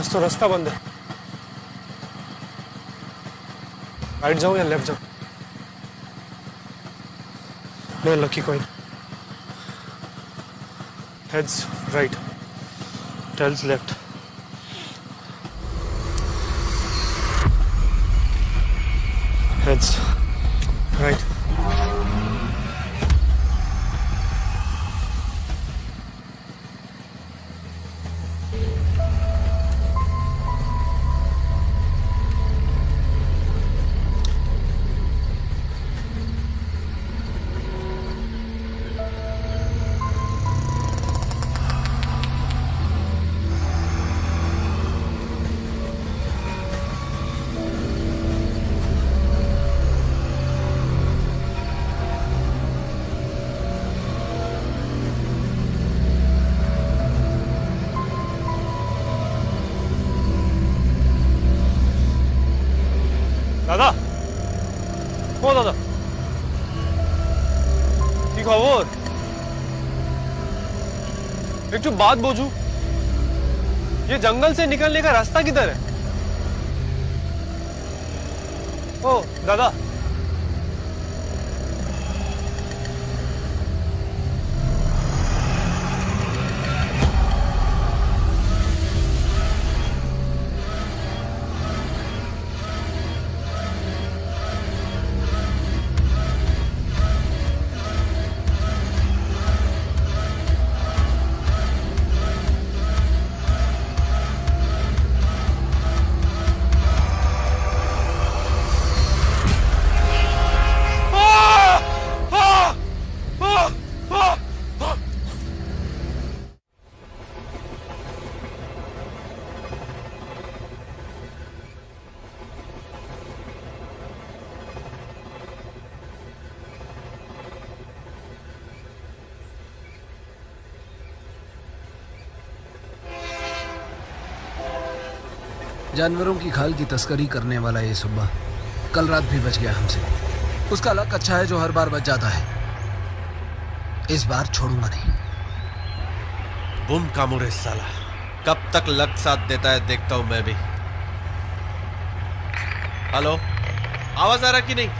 तो रास्ता बंद है। राइट जाऊं या लेफ्ट जाऊं? No lucky coin. Heads right, tails left. Heads right. দাদা, ও দাদা, কি খবর? একটু बात बोझू, ये जंगल से निकलने का रास्ता किधर है? ओ दादा, जानवरों की खाल की तस्करी करने वाला ये सुब्बा कल रात भी बच गया हमसे। उसका लक अच्छा है जो हर बार बच जाता है। इस बार छोड़ूंगा नहीं। बुम का मुरे साला, कब तक लक साथ देता है देखता हूं मैं भी। हेलो, आवाज आ रहा कि नहीं?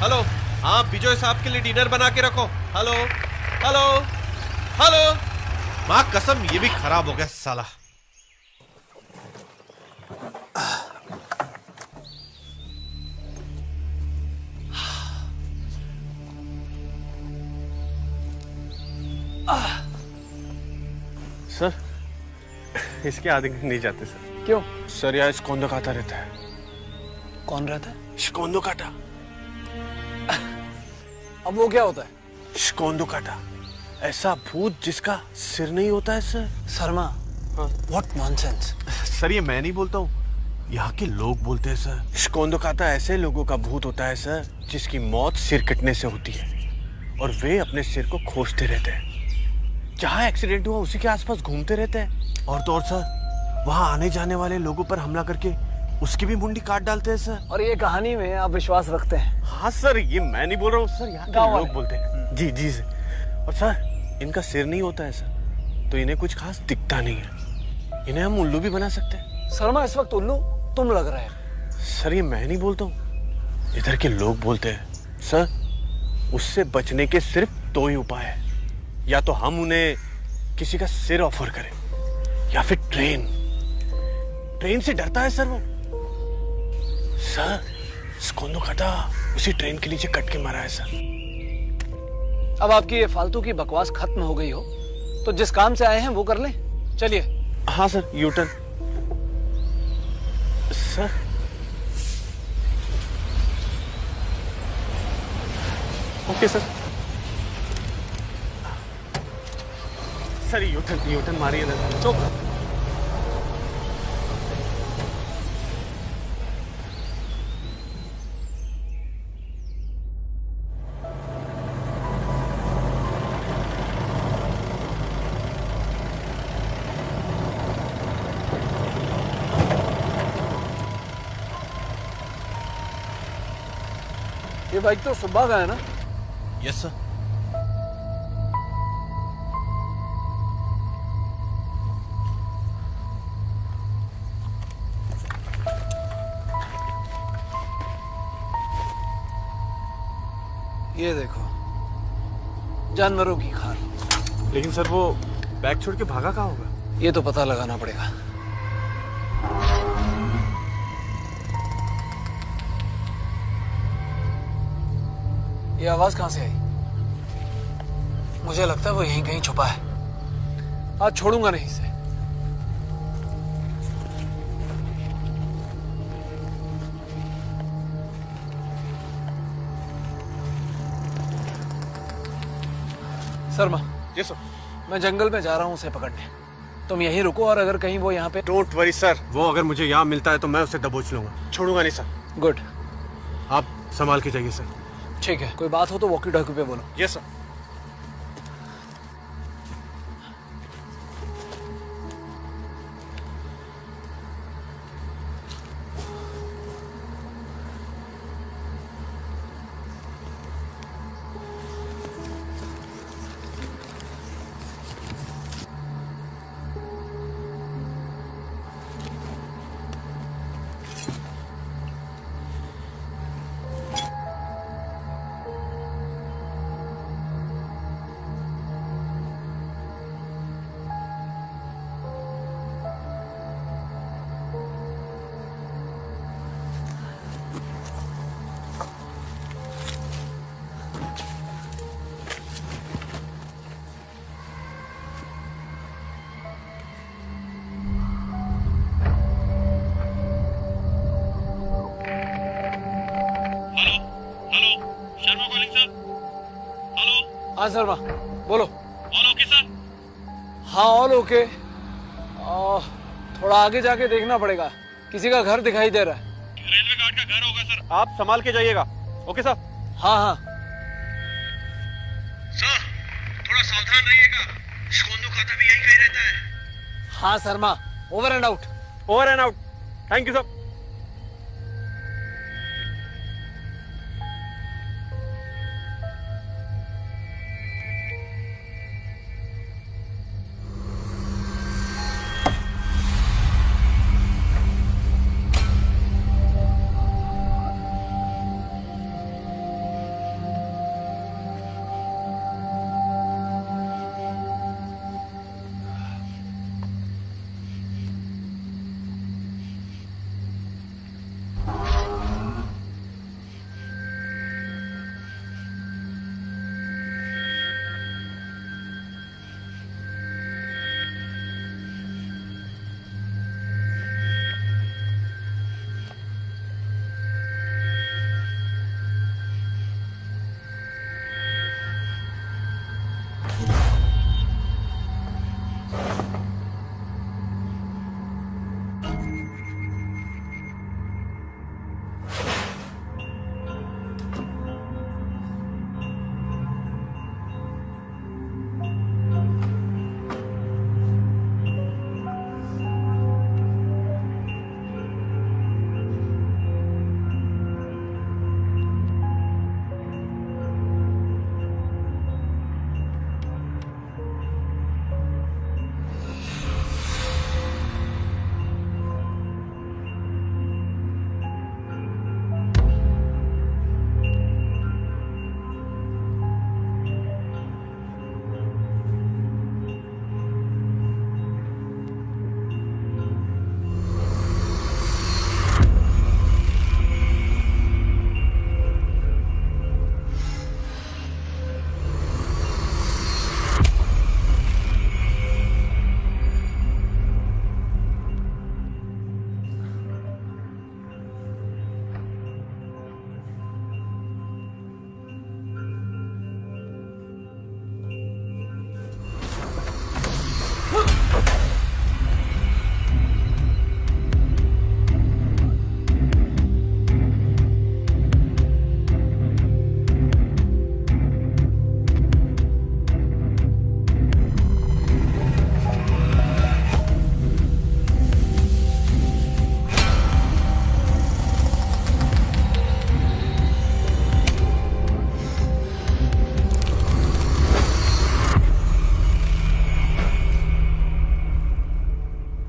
हेलो, हाँ बिजोय साहब के लिए डिनर बना के रखो। Hello hello hello. माँ कसम ये भी खराब हो गया साला। सर, इसके आगे नहीं जाते सर। क्यों? सर यहाँ स्कोंदो काटा रहता है। कौन रहता है? स्कोंदो काटा। अब वो क्या होता है? स्कोंदो काटा, ऐसा भूत जिसका सिर नहीं होता है sir. Sharma, what nonsense. Sir ये मैं नहीं बोलता हूँ, यहाँ के लोग बोलते हैं सर। स्कोंदो काटा ऐसे लोगों का भूत होता है सर जिसकी मौत सिर कटने से होती है और वे अपने सिर को खोजते रहते हैं। जहाँ एक्सीडेंट हुआ उसी के आसपास घूमते रहते हैं और तो और सर वहाँ आने जाने वाले लोगों पर हमला करके उसकी भी मुंडी काट डालते हैं सर। और ये कहानी में आप विश्वास रखते हैं? हाँ सर, ये मैं नहीं बोल रहा हूँ सर, यहाँ के लोग बोलते हैं। जी जी सर। और सर इनका सिर नहीं होता है सर, तो इन्हें कुछ खास दिखता नहीं है। इन्हें हम उल्लू भी बना सकते हैं। शर्मा इस वक्त उल्लू तुम लग रहे हैं। सर ये मैं नहीं बोलता हूँ, इधर के लोग बोलते हैं सर। उससे बचने के सिर्फ दो ही उपाय है, या तो हम उन्हें किसी का सिर ऑफर करें या फिर ट्रेन से डरता है सर वो। सर स्कोंदो काटा उसी ट्रेन के नीचे कट के मारा है सर। अब आपकी ये फालतू की बकवास खत्म हो गई हो तो जिस काम से आए हैं वो कर लें। चलिए। हाँ sir, U turn. Sir okay sir. Sir U turn मारिए ना। चुप। ये बाइक तो सुब्बा का है ना? Yes sir. ये देखो, जानवरों की खाल। लेकिन सर वो बैग छोड़ के भागा कहाँ होगा? ये तो पता लगाना पड़ेगा। ये आवाज कहां से आई? मुझे लगता है वो यहीं कहीं छुपा है। आज छोड़ूंगा नहीं इसे। शर्मा। Yes sir. मैं जंगल में जा रहा हूं उसे पकड़ने। तुम यहीं रुको और अगर कहीं वो यहाँ पे। डोंट वरी सर, वो अगर मुझे यहाँ मिलता है तो मैं उसे दबोच लूंगा, छोड़ूंगा नहीं सर। गुड। आप संभाल के जाइए सर। ठीक है, कोई बात हो तो वॉकी टॉकी पे बोलो। Yes sir. हाँ शर्मा, बोलो। All okay sir? हाँ ऑल ओके। थोड़ा आगे जाके देखना पड़ेगा, किसी का घर दिखाई दे रहा है। रेलवे गार्ड का घर होगा सर। आप संभाल के जाइएगा। Okay sir. हाँ हाँ। सर थोड़ा सावधान रहिएगा, शिकोंदो खाता भी यही कहीं रहता है। हाँ Sharma, over and out. Over and out. Thank you sir.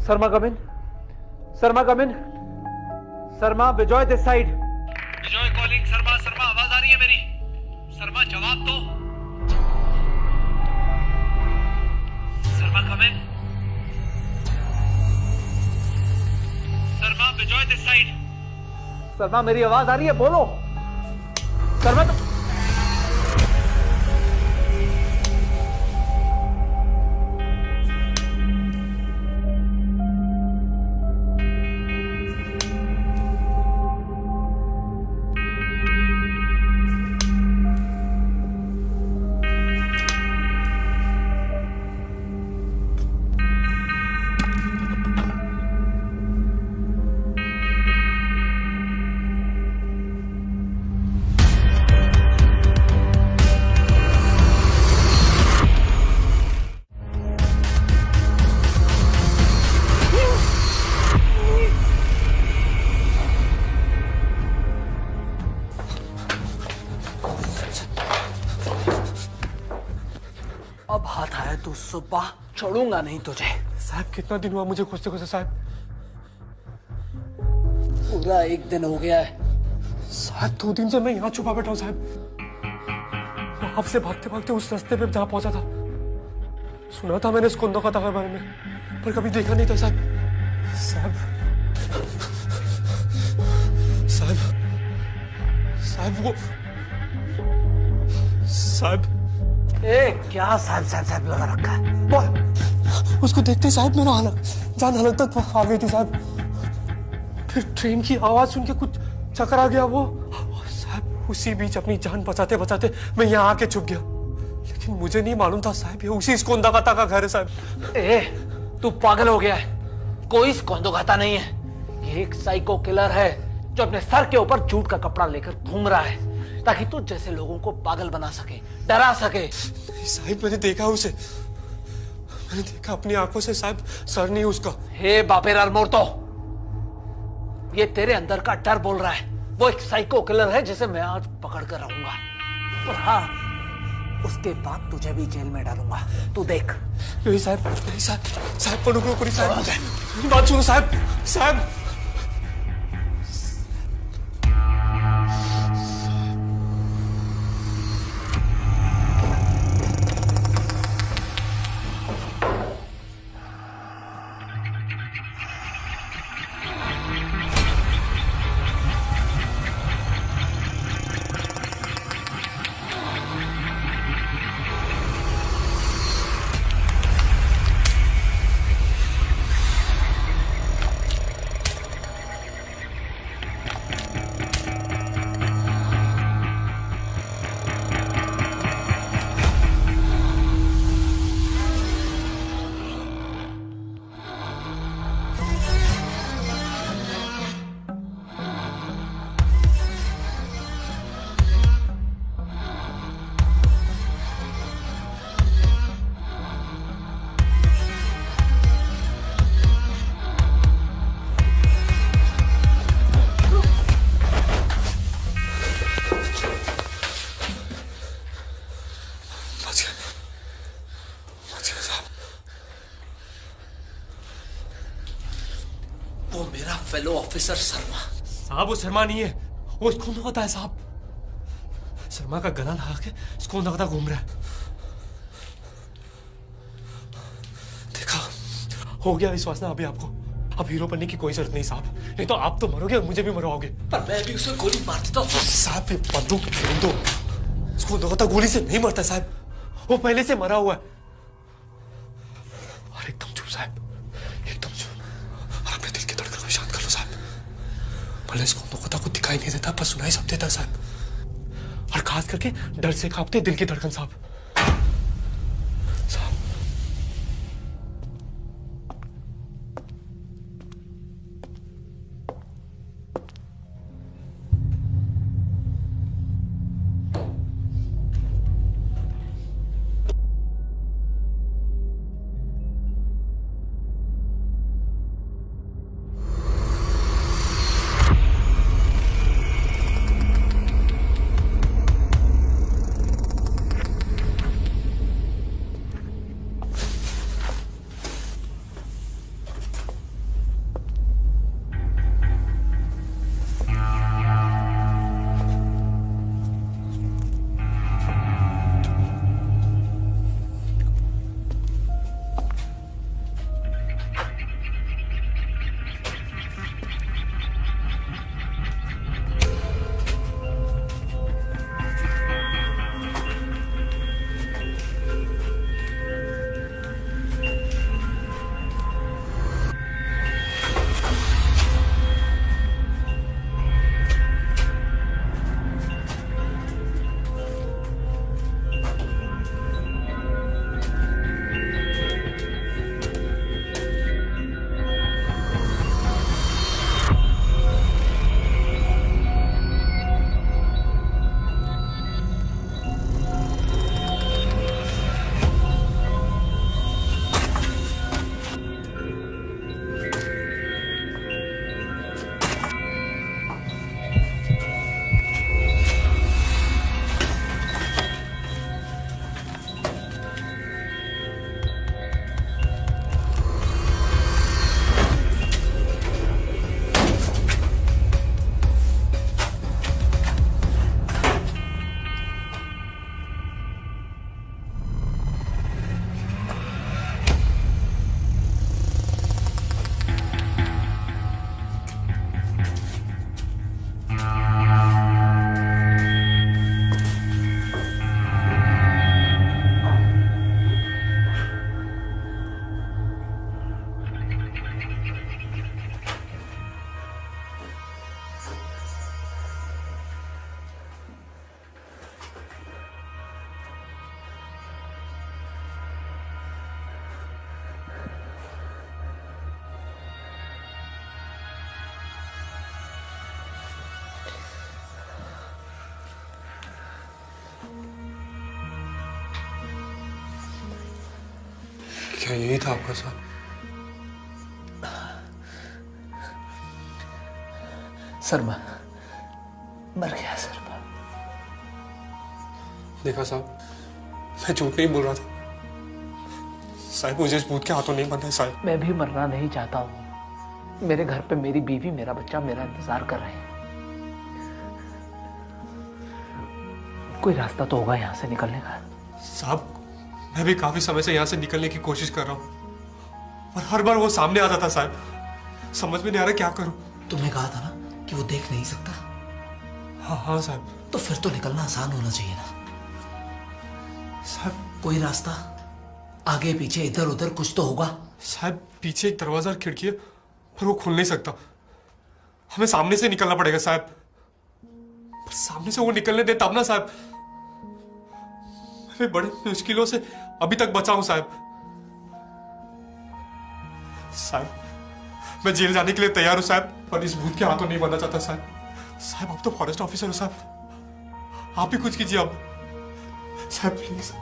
Sharma come in. Sharma come in. Sharma, Vijay this side. Vijay calling. Sharma, Sharma आवाज आ रही है मेरी। शर्मा जवाब दो। Sharma coming. Sharma Vijay this side. Sharma मेरी आवाज आ रही है, बोलो। शर्मा तो अब हाथ आया तो सुबह छोड़ूंगा नहीं तुझे। साहब कितना दिन हुआ मुझे खोजते खोजते साहब। पूरा एक दिन हो गया है। साहब 2 दिन से मैं यहाँ छुपा बैठा हूँ साहब। मैं आपसे भागते भागते उस रास्ते पे जहाँ पहुंचा था। सुना था मैंने स्कोंदो का के बारे में, पर कभी देखा नहीं था साहब। साहब साहब साहब वो साहब। ए क्या साहब साहब साहब लगा रखा है, बोल। उसको देखते साहब मेरा जान हालत तक आ गई थी साहब। फिर ट्रेन की आवाज सुन के कुछ चक्कर आ गया वो साहब। उसी बीच अपनी जान बचाते बचाते मैं यहाँ आके छुप गया, लेकिन मुझे नहीं मालूम था साहब ये उसी स्कोंदागाता का घर है साहब। ए तू पागल हो गया है, कोई स्कोंदोगाता नहीं है। ये एक साइको किलर है जो अपने सर के ऊपर जूट का कपड़ा लेकर घूम रहा है ताकि तू जैसे लोगों को पागल बना सके, डरा सके। साहब मैंने देखा उसे, मैंने देखा अपनी आंखों से साहब। सर नहीं उसका। हे बापेरार मोर्तो, ये तेरे अंदर का डर बोल रहा है। वो एक साइको किलर है जिसे मैं आज पकड़ कर रहूंगा, और हाँ उसके बाद तुझे भी जेल में डालूंगा, तू देख। नहीं साहब, नहीं साहब, साहब पर रुको साहब, मेरी बात सुनो साहब। साहब फेलो ऑफिसर शर्मा। साहब वो शर्मा नहीं है, वो स्कोंदागाता है साहब। शर्मा का गला लगा के स्कोंदागाता घूम रहा है। देखा, हो गया विश्वास ना अभी आपको। अब हीरो बनने की कोई जरूरत नहीं साहब, नहीं तो आप तो मरोगे और मुझे भी मरवाओगे। पर मैं भी उसे गोली मार देता हूँ। साहब ये बंदूक फेंक दो, स्कोंदागाता गोली से नहीं मरता साहब, वो पहले से मरा हुआ है। और एकदम चुप साहब, एकदम चुप, और अपने दिल की धड़कन को शांत कर लो साहब। भले स्कोंदागाता को दिखाई नहीं देता पर सुनाई सब देता साहब, और खास करके डर से कांपते दिल की धड़कन साहब। साहब क्या यही था आपका साथ? शर्मा मर गया। शर्मा देखा साहब, मैं झूठ नहीं बोल रहा था साहब। मुझे इस भूत के हाथों नहीं बनना है साहब। मैं भी मरना नहीं चाहता हूँ। मेरे घर पे मेरी बीवी, मेरा बच्चा मेरा इंतजार कर रहे हैं। कोई रास्ता तो होगा यहाँ से निकलने का। साहब, मैं भी काफी समय से यहाँ से निकलने की कोशिश कर रहा हूँ, और हर बार वो सामने आ जाता साहब। समझ में नहीं आ रहा क्या करूँ। तुमने कहा था ना कि वो देख नहीं सकता। हाँ हाँ साहब। तो फिर तो निकलना आसान होना चाहिए ना साहब। कोई रास्ता आगे पीछे इधर उधर कुछ तो होगा। साहब, पीछे एक दरवाजा और खिड़की है, पर वो खुल नहीं सकता। हमें सामने से निकलना पड़ेगा साहब। पर सामने से वो निकलने दे तब ना साहब। मैं बड़ी मुश्किलों से अभी तक बचा हूं साहब। साहब, मैं जेल जाने के लिए तैयार हूं साहब, पर इस भूत के हाथों नहीं बनना चाहता साहब। साहब, आप तो फॉरेस्ट ऑफिसर हो साहब, आप ही कुछ कीजिए अब साहब, प्लीज।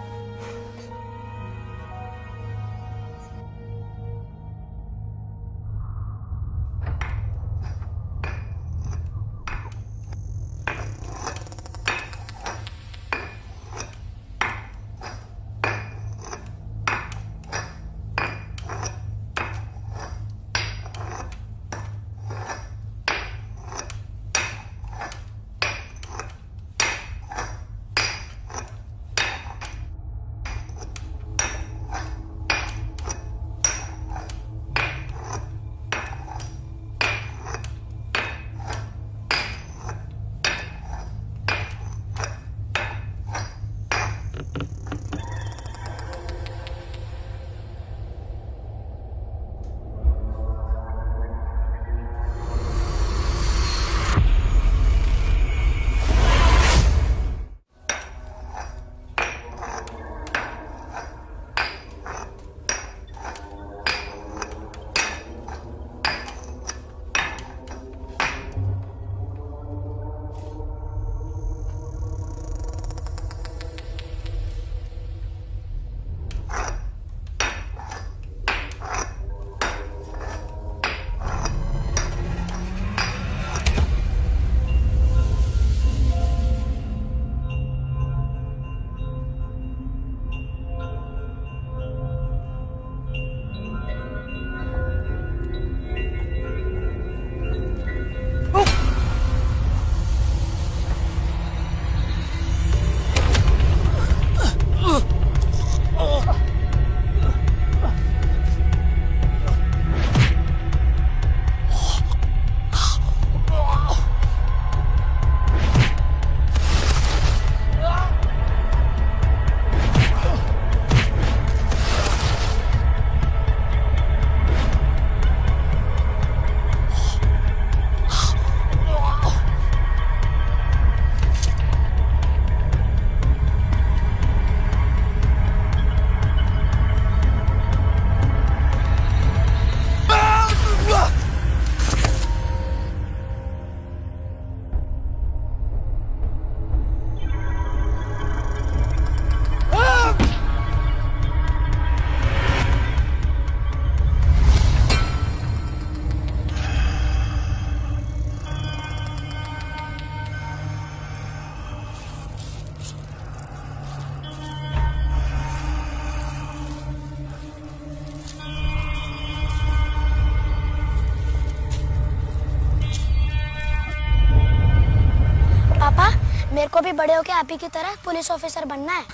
मेरे को भी बड़े होके आप ही की तरह पुलिस ऑफिसर बनना है।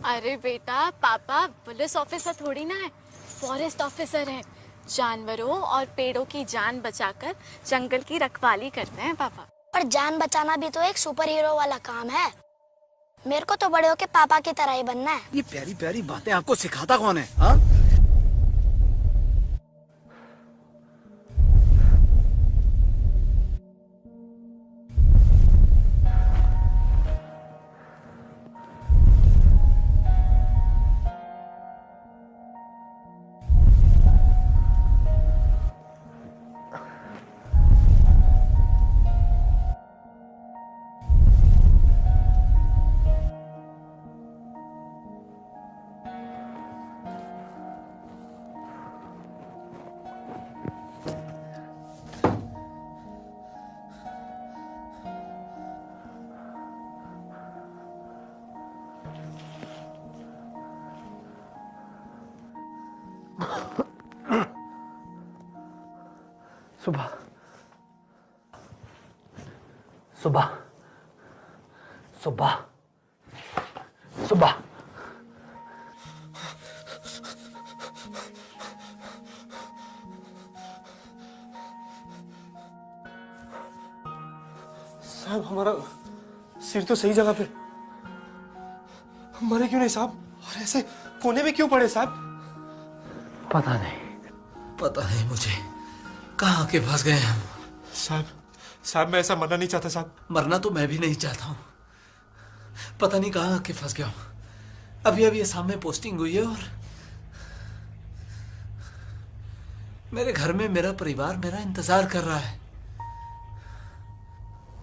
अरे बेटा, पापा पुलिस ऑफिसर थोड़ी ना है, फॉरेस्ट ऑफिसर है। जानवरों और पेड़ों की जान बचाकर जंगल की रखवाली करते हैं पापा। पर जान बचाना भी तो एक सुपर हीरो वाला काम है। मेरे को तो बड़े होके पापा की तरह ही बनना है। ये प्यारी प्यारी बातें आपको सिखाता कौन है? हाँ? सुबह सुबह सुबह सुबह साहब हमारा सिर तो सही जगह पे, मरे क्यों नहीं साहब? और ऐसे कोने में क्यों पड़े साहब? पता नहीं। पता नहीं मुझे, कहाँ आके फंस गए हम। साहब मैं ऐसा मरना नहीं चाहता साहब। मरना तो मैं भी नहीं चाहता हूँ, पता नहीं कहाँ आके फंस गया हूँ। अभी अभी ये सामने पोस्टिंग हुई है और मेरे घर में मेरा परिवार मेरा इंतजार कर रहा है।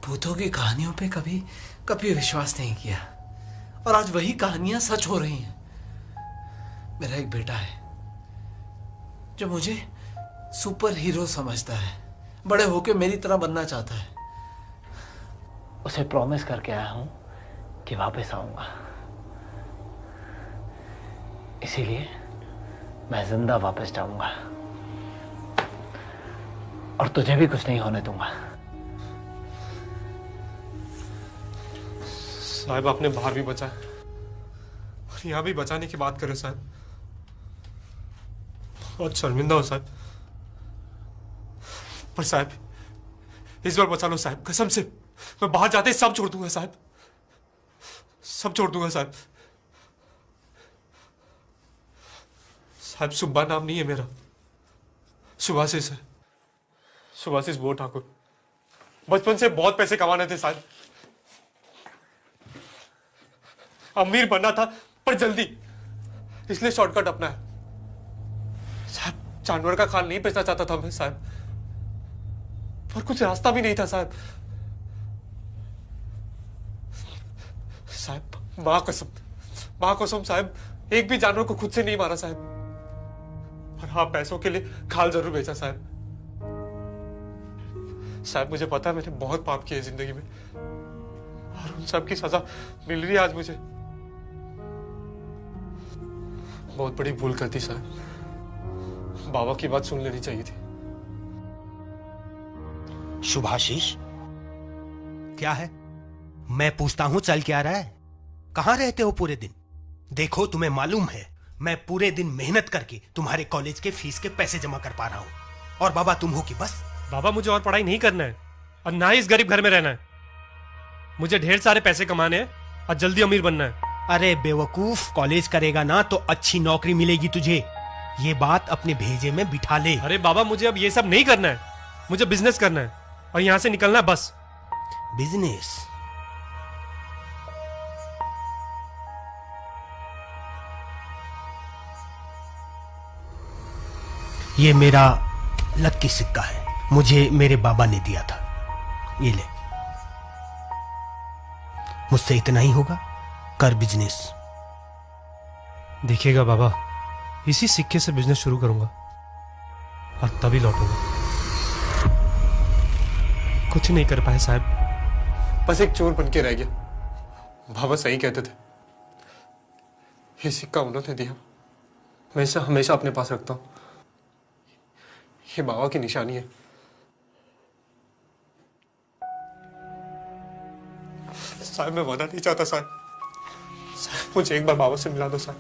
भूतों की कहानियों पे कभी कभी विश्वास नहीं किया और आज वही कहानियां सच हो रही हैं। मेरा एक बेटा है जो मुझे सुपर हीरो समझता है, बड़े होके मेरी तरह बनना चाहता है। उसे प्रॉमिस करके आया हूं कि वापस आऊंगा, इसीलिए मैं जिंदा वापस जाऊंगा और तुझे भी कुछ नहीं होने दूंगा। साहब आपने बाहर भी बचाया और यहां भी बचाने की बात करे साहब। बहुत शर्मिंदा हो साहब, पर साहब इस बार बचा लो साहब, कसम से। मैं बाहर जाते ही सब छोड़ दूंगा साहब, सब छोड़ दूंगा साहब। साहब सुब्बा नाम नहीं है मेरा, सुभाषिस है, सुभाषिस बोर ठाकुर। बचपन से बहुत पैसे कमाने थे साहब, अमीर बनना था पर जल्दी, इसलिए शॉर्टकट अपनाया साहब। जानवर का खाल नहीं बेचना चाहता था मैं साहब, पर कुछ रास्ता भी नहीं था साहब। साहब मां कसम साहब, एक भी जानवर को खुद से नहीं मारा साहब, पर हाँ पैसों के लिए खाल जरूर बेचा साहब। साहब मुझे पता है मैंने बहुत पाप किए जिंदगी में और उन सब की सजा मिल रही है आज मुझे। बहुत बड़ी भूल कर दी साहब, बाबा की बात सुन लेनी चाहिए थी। शुभाशीष क्या है? मैं पूछता हूं चल क्या रहा है? कहां रहते हो पूरे दिन? देखो तुम्हें मालूम है मैं पूरे दिन मेहनत करके तुम्हारे कॉलेज के फीस के पैसे जमा कर पा रहा हूं और बाबा तुम हो कि बस। बाबा मुझे और पढ़ाई नहीं करना है और ना ही इस गरीब घर में रहना है। मुझे ढेर सारे पैसे कमाने हैं और जल्दी अमीर बनना है। अरे बेवकूफ, कॉलेज करेगा ना तो अच्छी नौकरी मिलेगी तुझे, ये बात अपने भेजे में बिठा ले। अरे बाबा मुझे अब ये सब नहीं करना है, मुझे बिजनेस करना है और यहां से निकलना है बस। बिजनेस? ये मेरा लकी सिक्का है, मुझे मेरे बाबा ने दिया था, ये ले। मुझसे इतना ही होगा, कर बिजनेस। देखिएगा बाबा, इसी सिक्के से बिजनेस शुरू करूंगा और तभी लौटूंगा। कुछ नहीं कर पाए साहब, बस एक चोर बन के रह गया। बाबा सही कहते थे, ये सिक्का उन्होंने दिया, मैं इसे हमेशा अपने पास रखता हूं। ये बाबा की निशानी है। साहब मैं मना नहीं चाहता साहब, मुझे एक बार बाबा से मिला दो साहब।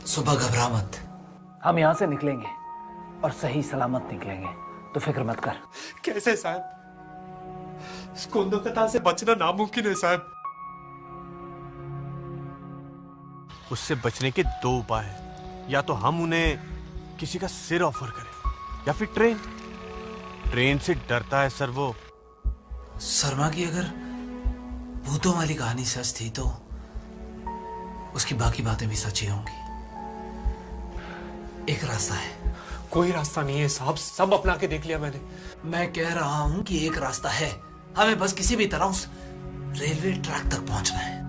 सुबह घबरा मत, हम यहां से निकलेंगे और सही सलामत निकलेंगे, तो फिक्र मत कर। कैसे साहब? इस कोंदोकता से बचना नामुमकिन है साहब। उससे बचने के दो उपाय हैं, या तो हम उन्हें किसी का सिर ऑफर करें या फिर ट्रेन से डरता है सर वो। शर्मा की अगर भूतों वाली कहानी सच थी तो उसकी बाकी बातें भी सच ही होंगी। एक रास्ता है। कोई रास्ता नहीं है साहब, सब अपना के देख लिया मैंने। मैं कह रहा हूं कि एक रास्ता है, हमें बस किसी भी तरह उस रेलवे ट्रैक तक पहुंचना है।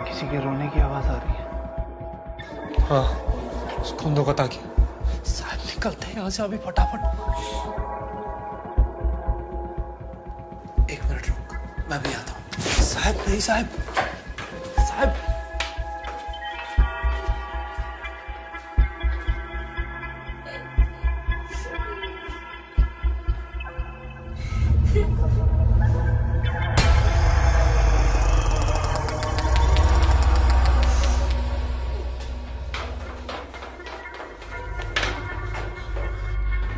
किसी के रोने की आवाज आ रही है। हाँ, स्कूंदो का ताकि साहब निकलते हैं यहाँ से अभी फटाफट। एक मिनट रुक, मैं भी आता हूँ। साहब नहीं साहब, साहब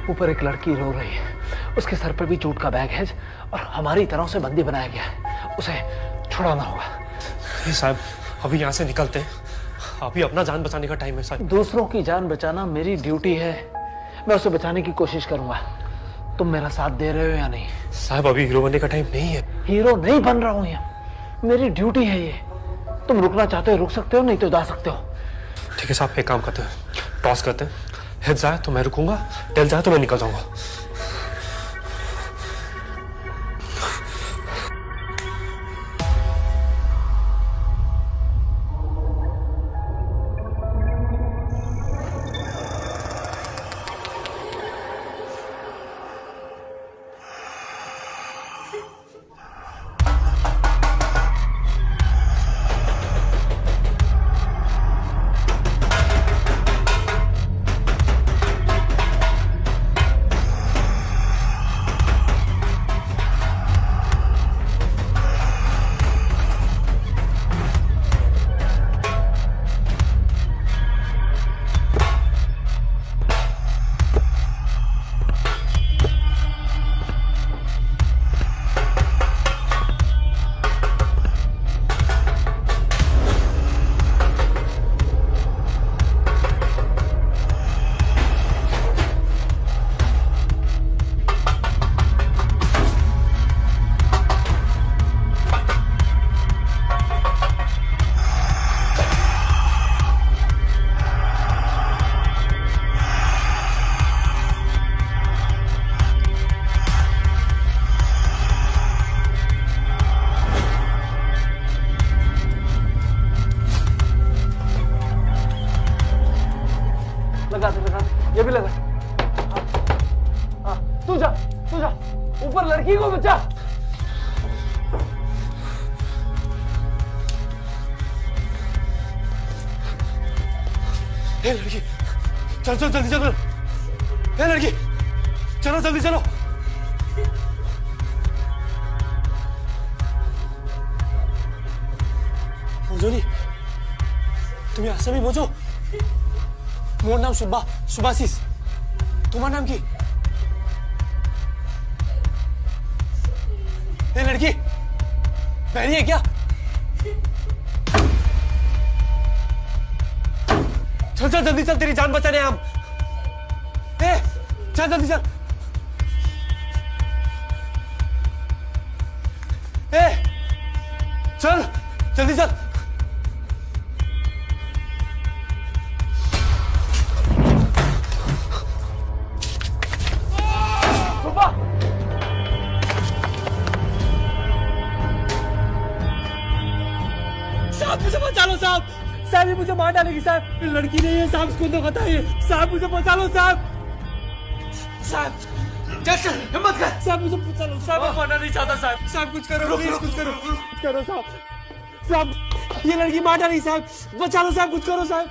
ऊपर एक लड़की रो रही है, उसके सर पर भी जूट का बैग है और हमारी तरह से बंदी बनाया गया है, उसे छुड़ाना होगा। नहीं साहब, अभी यहाँ से निकलते हैं, अभी अपना जान बचाने का टाइम है साहब। दूसरों की जान बचाना मेरी ड्यूटी है, मैं उसे बचाने की कोशिश करूंगा। तुम मेरा साथ दे रहे हो या नहीं? साहब अभी हीरो बनने का टाइम नहीं है। हीरो नहीं बन रहा हूं यहाँ, मेरी ड्यूटी है ये। तुम रुकना चाहते हो रुक सकते हो, नहीं तो जा सकते हो। ठीक है साहब, एक काम करते हैं, टॉस करते हैं। हेड जाए तो मैं रुकूंगा, टेल जाए तो मैं निकल जाऊंगा। लगा दे, ये भी लगा। हाँ, तू जा, ऊपर लड़की को बचा। ए लड़की, चल चल जल्दी चलो। ए लड़की, चलो जल्दी चलो। मोजोनी, तुम्हें आसामी मोजो। मोर नाम सुबासिस, तुम्हारा नाम की? ए लड़की, बहरी है क्या? चल चल जल्दी चल, तेरी जान बचाने हम। ए चल जल्दी चल। ए चल जल्दी चल। साहब मुझे बचा लो साहब, साहब ये मुझे मार डालेगी साहब। लड़की नहीं है साहब, इसको तो पता है। साहब मुझे बचा लो साहब, साहब चल हिम्मत कर। साहब मुझे बचा लो साहब, मैं मरना नहीं चाहता साहब। साहब कुछ करो प्लीज, कुछ करो, कुछ करो साहब। साहब ये लड़की मार डालेगी साहब, बचा लो साहब, कुछ करो साहब।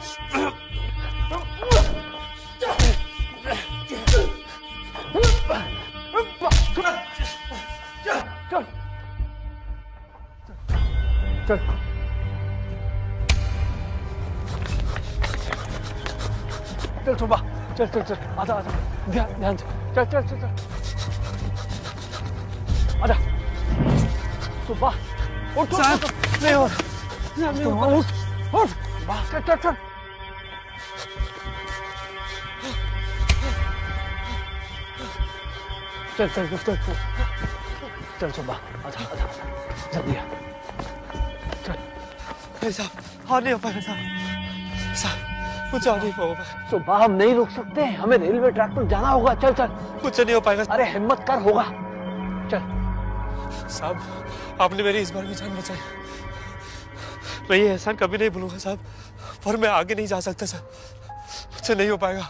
चल चल चल सुबह, चल चल चल, आजा आजा, ध्यान से, चल चल चल चल, आजा सुबह, उठ साहब, नहीं हो, उठ, चल चल चल, चल चल चल चल, चल सुबह, आजा आजा, जल्दी आ, चल। साहब हार नहीं हो पाएगा साहब, साहब मुझे नहीं होगा। सुबह हम नहीं रुक सकते, हमें रेलवे ट्रैक पर जाना होगा। चल चल। मुझसे नहीं हो पाएगा। अरे हिम्मत कर, होगा। चल। साहब आपने मेरी इस बार भी जान बचाई। मैं ये एहसान कभी नहीं भूलूंगा साहब, पर मैं आगे नहीं जा सकता साहब, मुझसे नहीं हो पाएगा।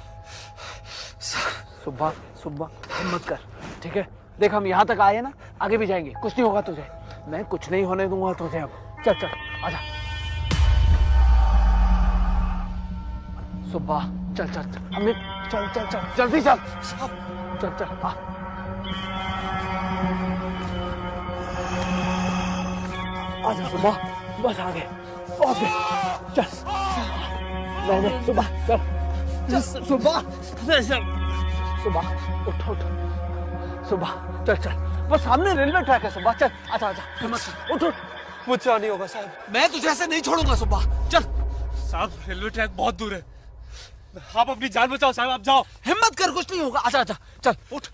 सुबह सुबह हिम्मत कर, ठीक है? देख हम यहाँ तक आए ना, आगे भी जाएंगे, कुछ नहीं होगा तुझे, मैं कुछ नहीं होने दूंगा तुझे। अब चल चल आजा। सुबह चल चल चल, हमें चल चल चल जल्दी चल, चल चल आ। आजा सुबह, बस आगे पहुंच गए। चल नहीं सुबह चल, सुबह सुबह उठ उठ, सुबह चल चल, बस सामने रेलवे ट्रैक है। सुबह चल, आजा आजा, हिम्मत से उठ उठ। मुझसे नहीं होगा साहब, मैं तुझे ऐसे नहीं छोड़ूंगा। सुबह चल। साहब रेलवे ट्रैक बहुत दूर है, आप अपनी जान बचाओ साहब, आप जाओ। हिम्मत कर, कुछ नहीं होगा। आजा आजा चल, उठ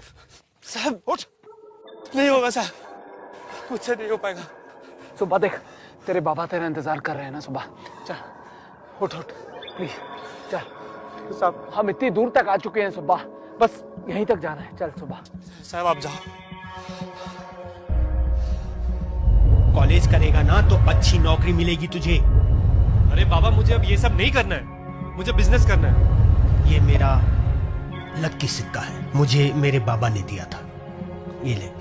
साहब, उठ। नहीं होगा साहब, मुझसे नहीं हो पाएगा। सुबह देख तेरे बाबा तेरा इंतजार कर रहे हैं ना। सुबह चल उठ उठ प्लीज, चल। साहब हम इतनी दूर तक आ चुके हैं सुबह, बस यहीं तक जाना है। चल सुबह। साहब आप जाओ। कॉलेज करेगा ना तो अच्छी नौकरी मिलेगी तुझे। अरे बाबा मुझे अब ये सब नहीं करना है, मुझे बिजनेस करना है। ये मेरा लकी सिक्का है, मुझे मेरे बाबा ने दिया था, ये ले।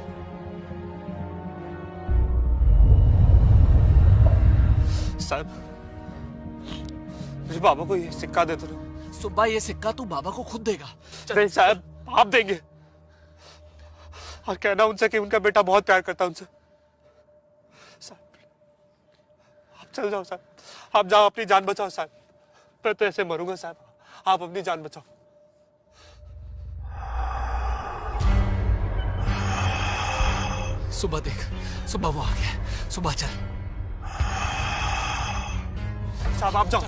साहब मेरे बाबा को ये सिक्का दे दो। सुबह ये सिक्का तू बाबा को खुद देगा। नहीं साहब आप देंगे, और कहना उनसे कि उनका बेटा बहुत प्यार करता है उनसे। साहब आप चल जाओ साहब, आप जाओ, अपनी जान बचाओ साहब, मैं तो ऐसे मरूंगा साहब, आप अपनी जान बचाओ। सुबह देख, सुबह वो आ गया। सुबह चल। साहब आप जाओ।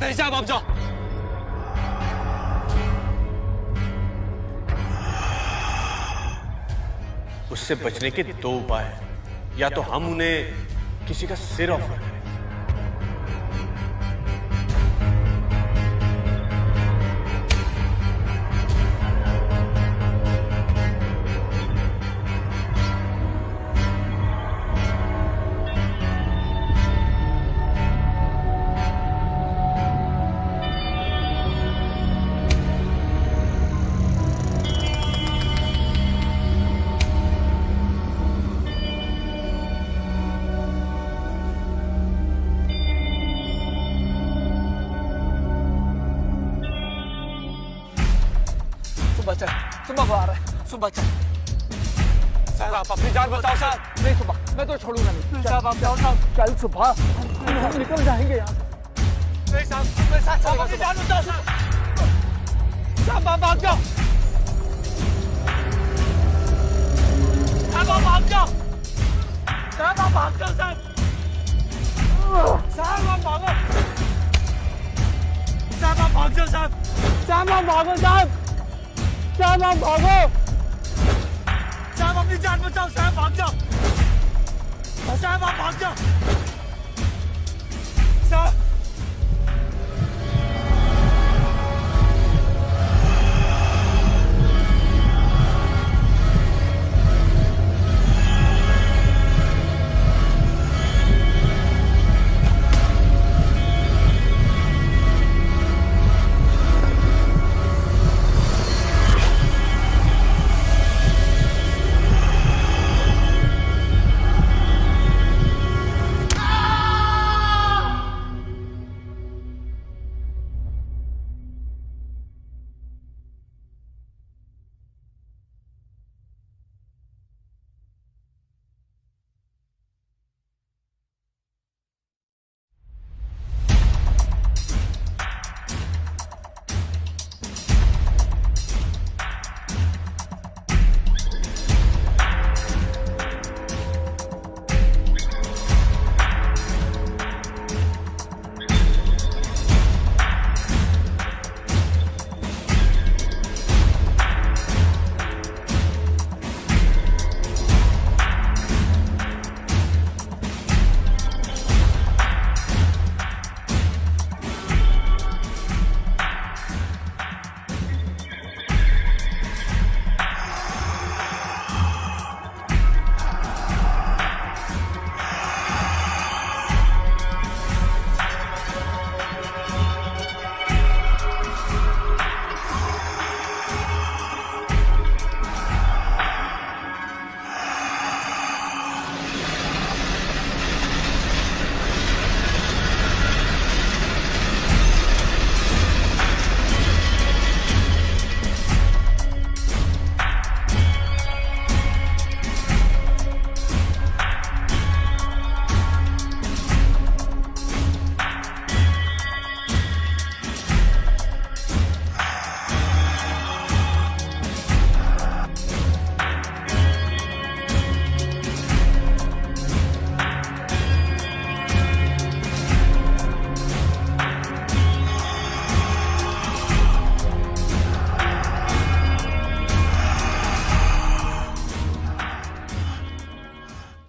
नहीं साहब आप जाओ। उससे बचने के दो उपाय हैं, या तो हम उन्हें किसी का सिर ऑफर करें, सुबह वो आ रहा है। सुबह चल। साहब आप अपनी जान बचाओ साहब। नहीं सुबह, मैं तो छोड़ूंगा नहीं। साहब आप जाओ साहब। चल सुबह, हम निकल जाएंगे यहाँ से। नहीं साहब मैं साथ चलूंगा। अपनी जान बचाओ साहब। साहब आप भाग जाओ। साहब आप भाग जाओ। साहब आप भाग जाओ साहब। साहब आप भागो। साहब आप भाग जाओ साहब। साहब आप भागो साहब। साहब आप भागो। साहब अपनी जान बचाओ साहब, भाग जाओ। साहब आप भाग जाओ।